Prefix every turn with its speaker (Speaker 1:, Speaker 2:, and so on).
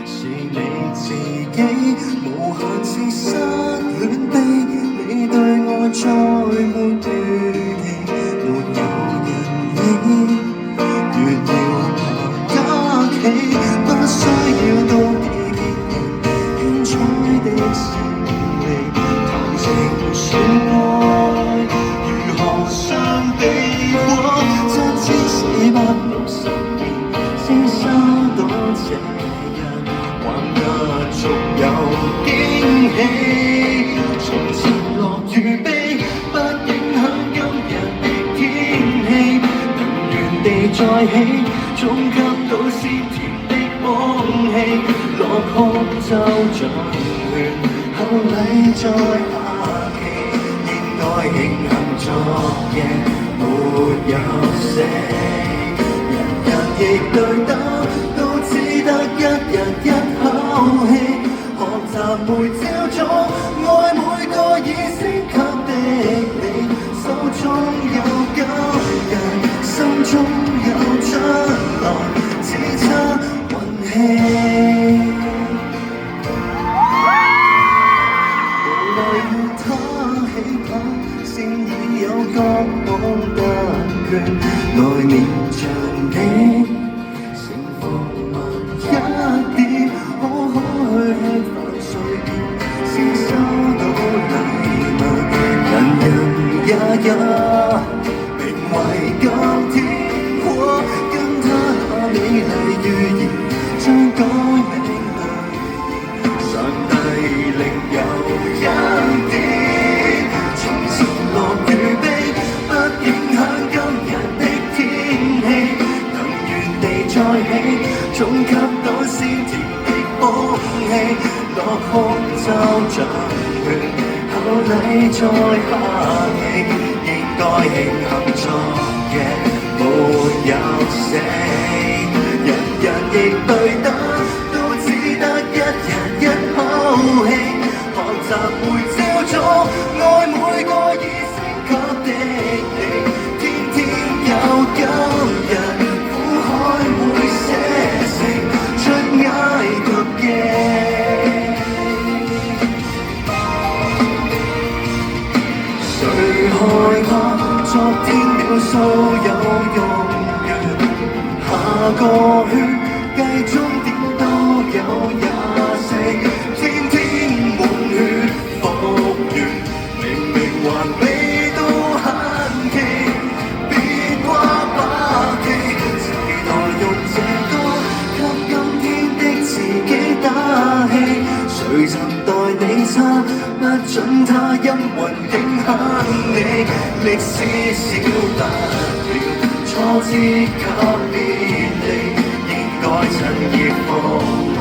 Speaker 1: 是你自己，無限次失戀悲，你對我再沒預期，沒有人理，越要爬加企，不需要到地別人獻彩的勝利，談情說愛如何相比過7,460年，先收到這日，還不足有驚喜。從前落與悲，不影響今日的天氣，能原地再起，總給到鮮甜的空氣。落空就像亂，後禮再下期，應該慶幸昨夜沒有死。人人亦對等，都只得一人一口氣。學習每朝早，愛每個已升級的你，手中有今日，心中有將來，只差運氣。無奈要他起跑，先已有各網特權，來年長你成服問一點，可去吃飯睡眠，先收到禮物。人人也名為今天過，跟他那美麗預言將改名類型，上帝另有一點。從前落與悲，不影響今日的天氣，能原地再起，總給到鮮甜的空氣。落空就像亂，後禮再下期，應該慶幸昨夜沒有死。人人亦對等，都只得一人一口氣。學習每朝早，愛每個已升級的你，天天有今日，苦海會寫成出埃及記。誰害怕昨天了數有用完，下個圈計終點都有24，天天滿血復原，明明還未到限期，別掛把旗，期待用這歌給今天的自己打氣。誰曾待你差，不准他陰雲影響你。歷史少不了挫折及別離，應該趁熱放下。